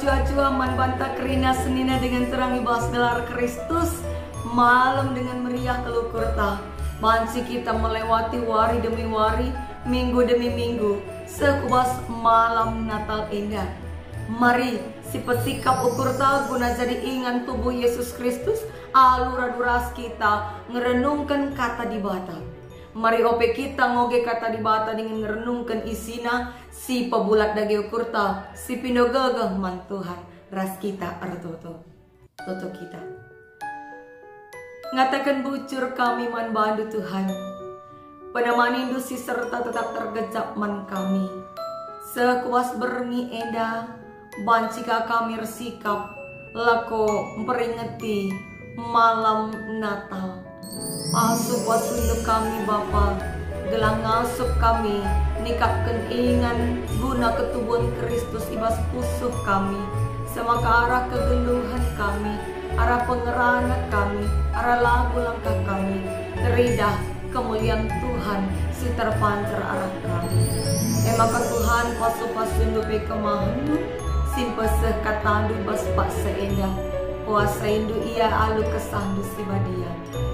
cua-cua man banta kerina senina dengan terang ibas gelar Kristus. Malam dengan meriah kelukur ta. Bansi kita melewati wari demi wari, minggu demi minggu. Sekubas malam Natal indah. Mari si pesikap ukur ta guna jadi ingan tubuh Yesus Kristus. Alura duras kita ngerenungkan kata di bata. Mari ope kita ngoge kata di bata dengan ngerenungkan isina. Si pebulat dage ukur ta, si pindo gagah man Tuhan. Ras kita artoto toto kita. Ngatakan bucur kami man bandu Tuhan. Penemanindu si serta tetap tergejap man kami. Sekuas bermi eda, bancika kami resikap, lako memperingati malam Natal. Asup wasunduk kami Bapa, gelang asup kami, nikapkan ingan guna ketubuhan Kristus ibas pusuh kami. Sama ke arah kegeluhan kami, arah pengerana kami, arah lagu langkah kami. Teridah kemuliaan Tuhan si terpancar arah kami. Maka Tuhan pasu-pasundupi kemahandu, simpeseh katandu bas pak seendah. Kuasa indu ia alu kesandu si badia.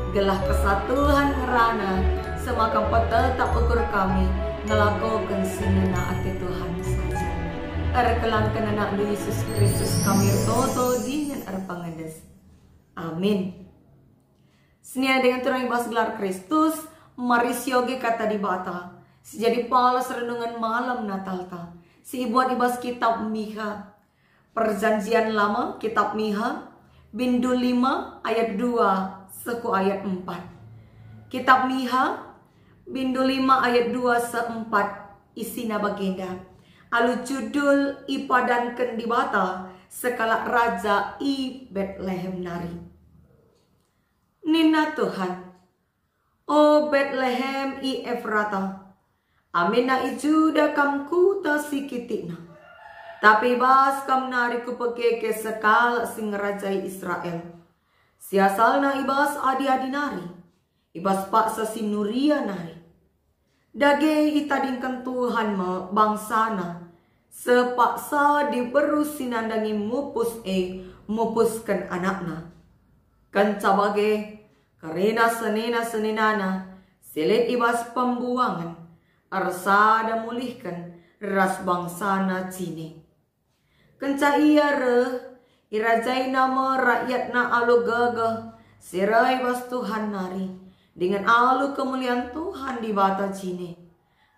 Gelah kesatuan ngerana, semakan tetap ukur kami, ngelakukan sinena ati Tuhan saja. Erkelangkan anak Yesus Kristus kami toto dengan erpangedes. Amin. Senia dengan turang ibas gelar Kristus, mari sioge kata di bata. Sejadi palas renungan malam Natal ta. Si ibuat ibas kitab Miha. Perjanjian lama kitab Miha. Bindu 5 ayat 2 seku ayat 4. Kitab Miha. Bindu 5 ayat 2 se-4 isina bagenda. Alu judul ipadankan di bata sekala raja i Bethlehem nari. Nina Tuhan, o Bethlehem i Efrata, amina ijuda kamku ta sikitina. Tapi bas kam nari kupekeke sekala sing rajai Israel. Siasalna ibas adi-adi nari, ibas paksa sinuria nari. Dage itadingkan Tuhan ma bangsana, sepaksa diberu sinandangi mupuskan anakna. Kanca bage karena senina-seninana, silit ibas pembuangan, arsada mulihkan ras bangsana cine. Kenca iya irajai nama rakyatna alu gagah, sirai bas Tuhan nari, dengan alu kemuliaan Tuhan di bata cine.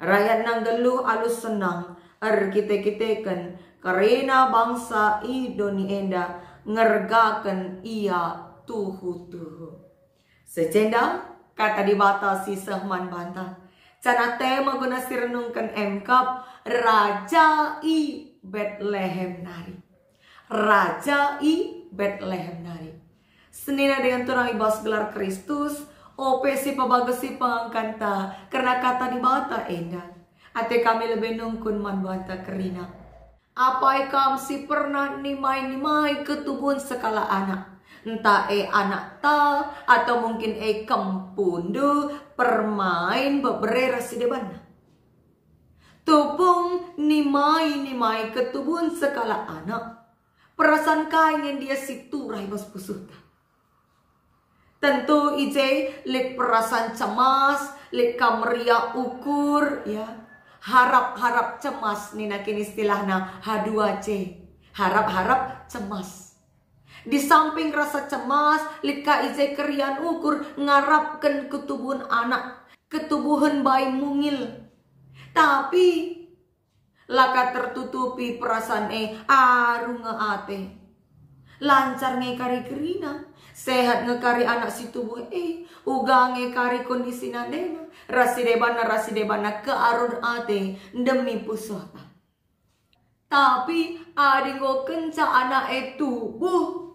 Rakyat nang geluh alu senang, kite-kiteken, karena bangsa idoni enda, ngergakan ia tuhu-tuhu. Secenda, kata di bata si sehman banta. Cana tema guna sirenungkan emkap, Raja i Bethlehem nari. Raja i Bethlehem nari. Senina dengan turang ibas gelar Kristus, ope si pabagasi pangangkanta, karena kata di bata enda. Ate kami lebih nungkun man banta kerina. Apa ikam si pernah nimai-nimai ketubuhan sekala anak. Entah anak ta atau mungkin kempundu permain beberera si debana. Tupung nimai ketubuhan sekala anak. Perasaan kain dia si turai bos pusuta. Tentu ije lek perasaan cemas, lek kameria ukur ya. Harap-harap cemas nina kini istilahna H2C. Harap-harap cemas. Di samping rasa cemas, lika ije kerian ukur ngarapkan ketubuhan anak, ketubuhan bayi mungil. Tapi laka tertutupi perasaan aru ngeate. Lancar ngekari kerina, sehat ngekari anak si tubuh uga ngekari kondisi nadena, rasidebana kearun ate demi pusota. Tapi adingo kenca anak tubuh.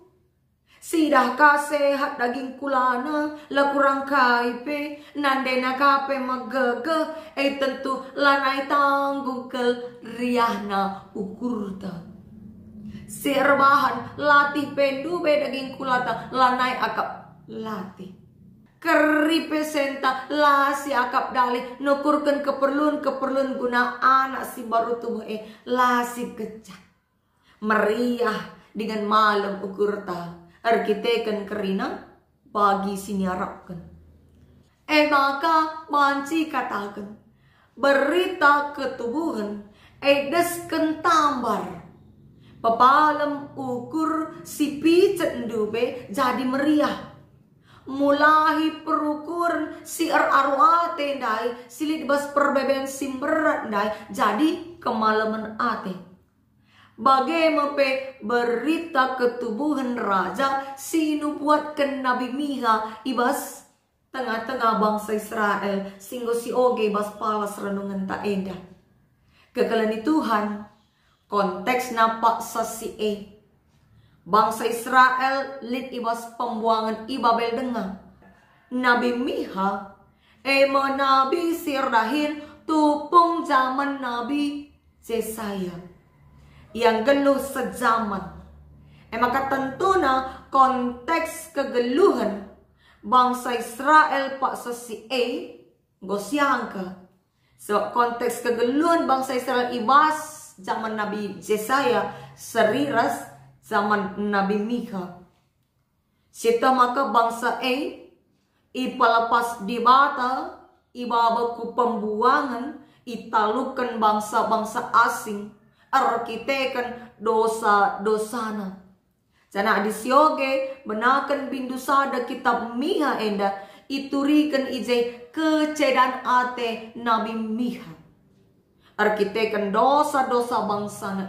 Sidah kasehat daging kulana, la kurang kaipe, nandena kape magege, tentu lanai tanggung kel riahna ukurta. Serbahan latih pendu be daging kulata, lanai akap latih. Keripe senta lasi akap dalih, nukurkan keperluan guna anak si baru tubuh lasi kecak. meriah dengan malam ukur ta arkiteken kerina bagi siniarapkan. Maka banci katakan berita ketubuhan desken tambar papalam ukur si picet ndube jadi meriah. Mulahi perukuran si arwate ndai silit bas perbeben simberat ndai jadi kemalaman ate. Bagaimana berita ketubuhan raja sinu buatkan Nabi Miha ibas tengah-tengah bangsa Israel singgo si oge bas palas renungan tak endah. Kekalani Tuhan konteks napak sasi bangsa Israel lit ibas pembuangan ibabel dengar. Nabi Miha Nabi Sirdahin tupung zaman Nabi Yesaya yang geluh sejaman. Maka tentuna konteks kegeluhan bangsa Israel pak sesi gosyangka. So konteks kegeluhan bangsa Israel ibas zaman Nabi Yesaya seriras zaman Nabi Miha. Sita maka bangsa ipalapas di bata, ibabaku pembuangan, italukan bangsa-bangsa asing, arkiteken dosa-dosana. Jana adisioge menakan bindu sada kitab Miha enda, iturikan ije kecedan ate Nabi Miha. Arkiteken dosa-dosa bangsa na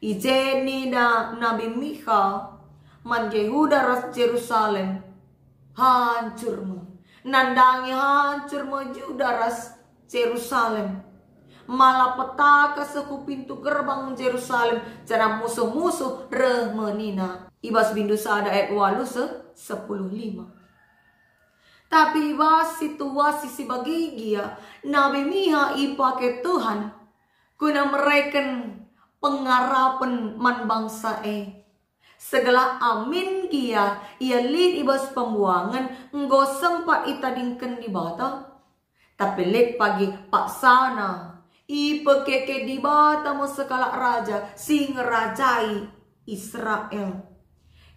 Ijeni na Nabi Miha man Yehuda ras Jerusalem hancur mo. Nandangi hancur mo Juda ras Jerusalem. Malapetaka seku pintu gerbang Jerusalem cara musuh-musuh remenina. Ibas bindu sada ayat 8 10:5. Tapi ibas situasi si bagigia Nabi Miha ipake Tuhan kuna mereken pengarapan man bangsa segala amin kia ia lid ibas pembuangan nggo sempat itadingken di bata tapi lid pagi paksana ipekeke di bata mo sekala raja sing ngerajai Israel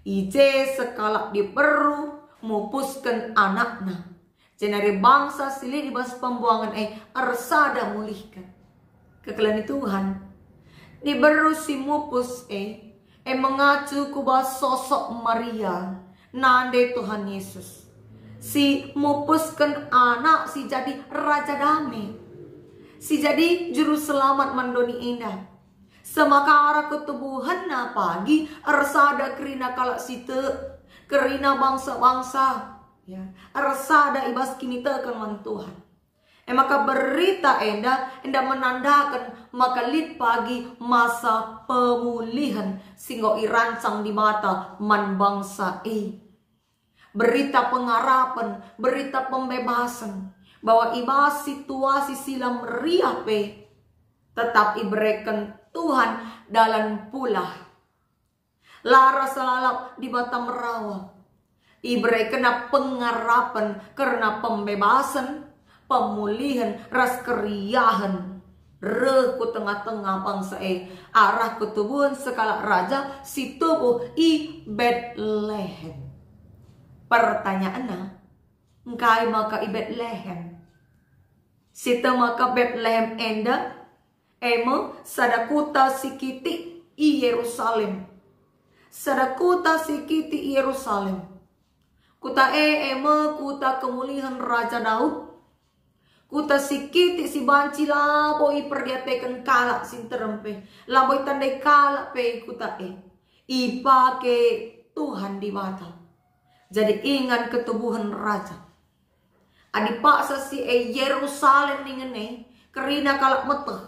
ije sekala diperu mupuskan anakna jenari bangsa silid ibas pembuangan arsada mulihkan kekelani Tuhan diberu si mupus mengacu kubas sosok Maria nande Tuhan Yesus si mupuskan anak si jadi raja damai si jadi juru selamat mandoni indah semakara ketubuhan na pagi arsada kerina kalak site kerina bangsa-bangsa ya arsada ibas kini tekan Tuhan maka berita enda menandakan maka lit pagi masa pemulihan singgo irancang di mata man bangsa berita pengharapan, berita pembebasan bahwa ibas situasi silam meriah tetap iberikan Tuhan dalam pula lara selalap di bata merawa iberikan pengharapan karena pembebasan pemulihan ras keriahan ku tengah-tengah bangsa arah ketubuhan sekala raja si tubuh i Betlehem. Pertanyaannya engkai maka i Betlehem sita maka Betlehem enda sadakuta sikiti i Yerusalem sadakuta sikiti i Yerusalem kuta kuta kemulihan Raja Daud kuta sikiti si banci laboi perdiatekan kalak sin terempe laboi tandai kalak kuta ipake Tuhan di mata jadi ingat ketubuhan raja adipaksa si Yerusalem dengan kerina kalak meteh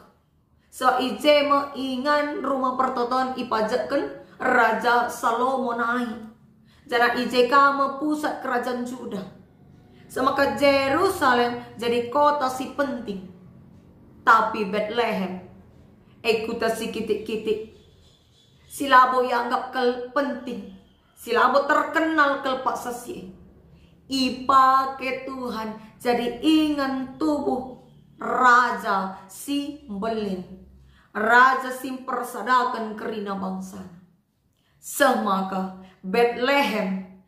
so ije ingan rumah pertotoan ipajakan Raja Salomo jana ije kama pusat kerajaan Juda semaka Jerusalem jadi kota si penting. Tapi Bethlehem kuta si kitik-kitik. Silabo yang anggap kel penting. Silabo terkenal kel pak sasi. Ipake Tuhan jadi ingan tubuh Raja si Belin. Raja simper sadakan kerina bangsa. Semaka Bethlehem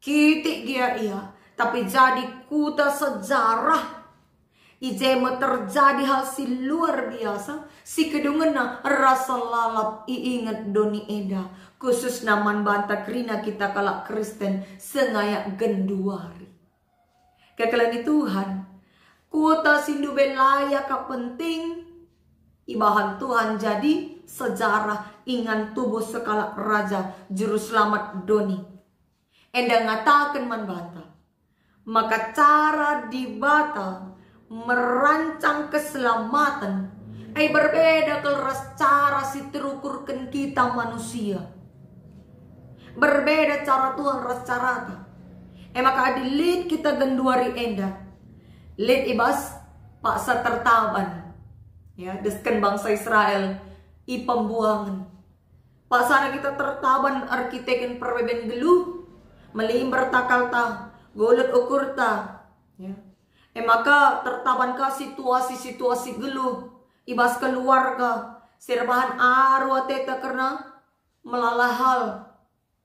kitik dia ia, tapi jadi kuta sejarah. Ijema terjadi hal si luar biasa. Si kedungena rasa lalap iingat doni eda. Khusus naman banta kerina kita kalak Kristen sengayak genduari. Kekelani Tuhan, kuota sindu belaya ka penting. Ibahan Tuhan jadi sejarah ingan tubuh sekala raja juru selamat doni. Enda ngatakan man bata. Maka cara di bata merancang keselamatan ay berbeda kelas cara si terukurkan kita manusia. Berbeda cara Tuhan ras carata. Maka adilit kita genduari enda. Lit ibas paksa tertaban. Ya, deskan bangsa Israel i pembuangan. Pasana kita tertaban arkiteken perbeben geluh. Melimber takal ta, golot ukur ta. Ya. Maka tertaban ka situasi-situasi geluh. Ibas keluarga. Serbahan arwah teta karena melalah hal.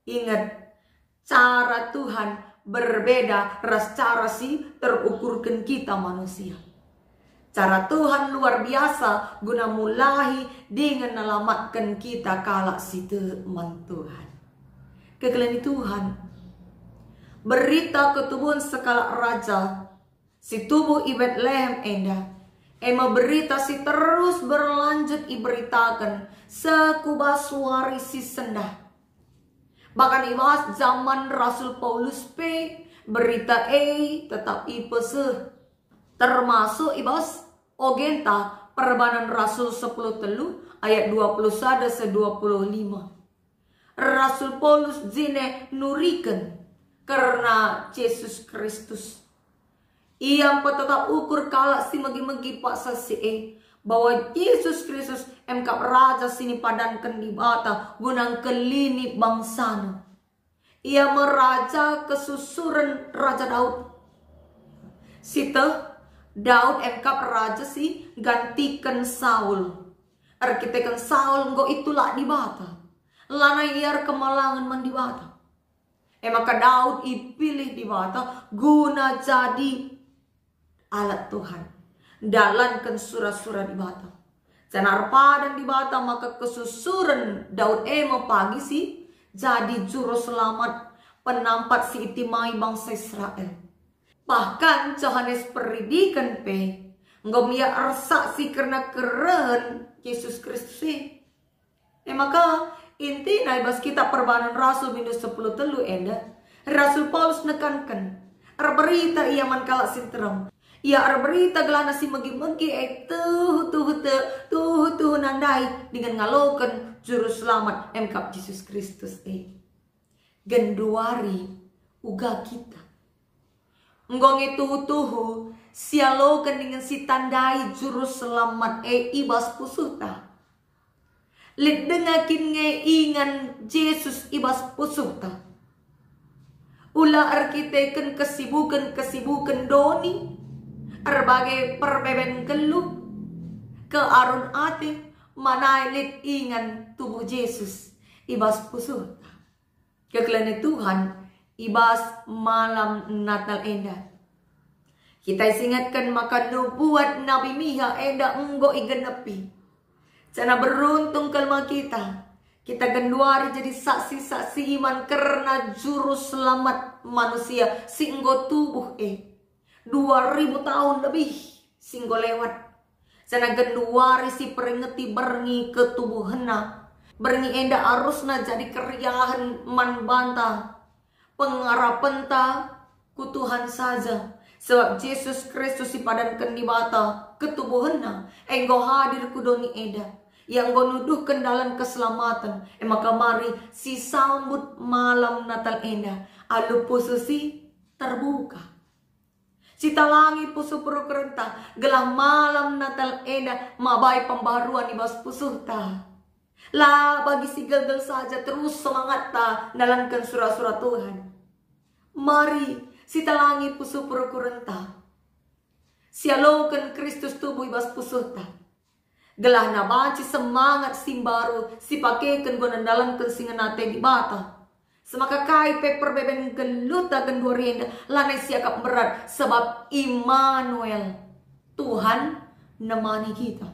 Ingat, cara Tuhan berbeda ras cara si terukurkan kita manusia. Cara Tuhan luar biasa guna mulahi dengan nalamatkan kita kalak si teman Tuhan. Kekelani Tuhan. Berita ketubuhan sekala raja. Si tubuh i Bethlehem enda. Ema berita si terus berlanjut iberitakan. Sekubas suari si sendah. Bahkan ibas zaman Rasul Paulus P. Berita tetap ipeseh. Termasuk ibas ogenta perbanan Rasul 10 telu ayat 21 se 25. Rasul Paulus zine nuriken karena Yesus Kristus. Ia tetap ukur kalak si magi-magi paksa si bahwa Yesus Kristus emkap raja sini padankan di bata gunang kelini bangsana. Ia meraja kesusuran Raja Daud. Sita Daud engkap raja si gantikan Saul. Arkitekan Saul engkau itulah di bata. Lana iar kemalangan man di bata. Maka Daud ipilih di bata guna jadi alat Tuhan. Dalankan surah-surah di bata. Canar padan di bata maka kesusuran Daud pagi si jadi juru selamat penampat si itimai bangsa Israel. Bahkan Johannes Peridikan pe ngomia arsaksi karena keren Yesus Kristus maka inti naibas kita perbanan Rasul minus 10 telu enda Rasul Paulus nekankan berita ia man kalak sinteram ia berita gelana si megi-megi tuh nandai dengan ngalokan juru selamat engkap Yesus Kristus genduari uga kita nggong tuhu sialokan dengan si tandai juru selamat ibas pusuta. Lid dengakin ingan Yesus ibas pusuta. Ula arkiteken kesibukan doni. Berbagai perbeben keluh. Ke arun ati manailit ingan tubuh Yesus ibas pusuta. Kekelani Tuhan ibas malam Natal enda. Kita ingatkan maka nubuat Nabi Miha enda enggo igenepi. Cana beruntung kelma kita. Kita genduari jadi saksi-saksi iman karena juru selamat manusia si enggo tubuh 2000 tahun lebih singgo lewat. Cana genduari si peringeti berngi ke tubuh hena. Berngi enda arusna jadi keriahan man banta. Pengharapan ta ku Tuhan saja. Sebab Yesus Kristus dipadankan di bata ketubuhanna. Engkau hadir ku doni eda. Yang kau nuduhkan dalam keselamatan. Maka mari si sambut malam Natal eda. Alu pususi terbuka. Si talangi pusu purkerenta. Gelah malam Natal eda. Mabai pembaruan ibas pusuh ta. Lah bagi si gagal saja terus semangat ta dalamkan surah-surah Tuhan. Mari si talangi pusu purkurenta. Sialokan Kristus tubuh ibas pusuh ta. Gelah na banci semangat simbaru si pakekan guna dalam kensingan nate di bata. Semaka kai paper beben geluta gendorienda lanai siakap berat sebab Immanuel Tuhan nemani kita.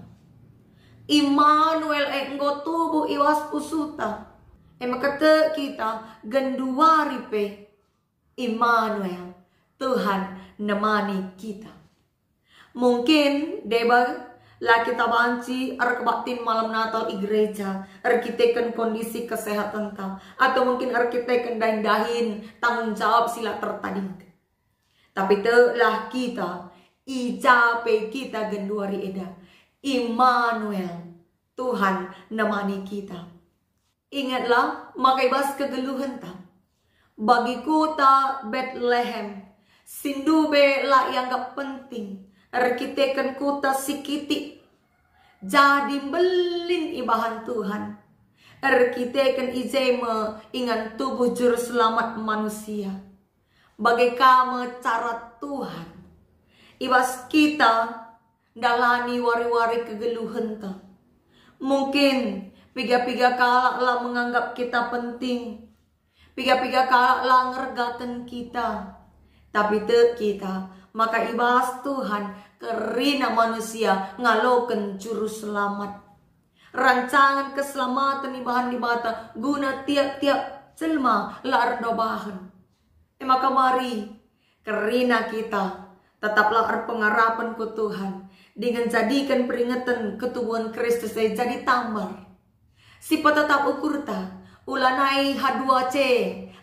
Immanuel enggo tubuh iwas pusuta. Makata kita genduari pe Immanuel Tuhan nemani kita. Mungkin deba lah kita banci kebaktin malam Natal i gereja, kita kan kondisi kesehatan tam, atau mungkin kita kan dahin tanggung jawab sila tertading. Tapi telah kita ijape kita genduari eda Immanuel Tuhan nemani kita. Ingatlah makai bas kegeluhan tam. Bagi kota Bethlehem sindube lah yang gak penting. Kita kan kota sikiti jadi belin ibahan Tuhan. Kita kan ijema ingan tubuh juru selamat manusia. Bagai kamu cara Tuhan. Ibas kita dalani wari-wari kegeluhan ta. Mungkin piga-piga kala lah menganggap kita penting. Piga-piga kala lah ngergatan kita. Tapi kita maka ibas Tuhan kerina manusia ngaloken juru selamat. Rancangan keselamatan ibahan di bata guna tiap-tiap jelma lar dobahan. Maka mari kerina kita tetaplah pengharapan ku Tuhan dengan jadikan peringatan ketubuhan Kristus jadi tambah. Siapa tetap ukur ta ulanai H2C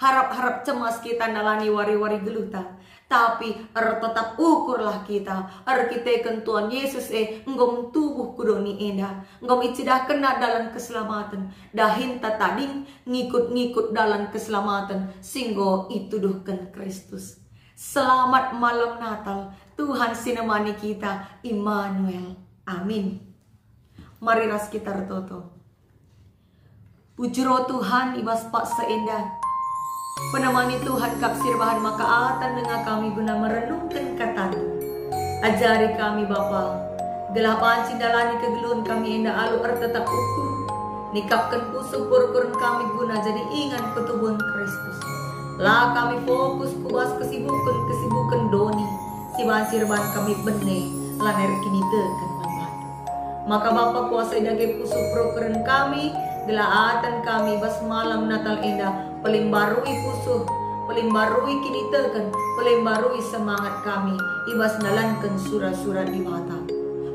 harap-harap cemas kita nalani wari-wari geluta. Tapi tetap ukurlah kita. Kita kan Tuhan Yesus ngom tubuh kudoni enda. Ngom icidah kena dalam keselamatan. Dahin tatading ngikut-ngikut dalam keselamatan. Singgo ituduhkan Kristus. Selamat malam Natal. Tuhan sinemani kita. Immanuel. Amin. Mari ras kita retoto. Pujro Tuhan ibas pak seendah. Penemani Tuhan kapsir bahan makaatan dengan kami guna merenungkan kata. Ajari kami Bapa, gelah panci dalani kegeluhan kami indah alu tetap ukur. Nikapkan pusu purkurun kami guna jadi ingat ketubuhan Kristus. Lah kami fokus kuas kesibukan doni. Si bansir bahan kami bene laner kini tekan Bapa. Maka Bapa kuasai dage pusu purkurun kami. Gelaatan kami bas malam Natal indah paling barui pusuh, paling barui kini tekan, paling barui semangat kami ibas nalankan surah-surah di mata.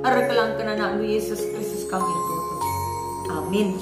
Arkelang anak Yesus Kristus kami tutup. Amin.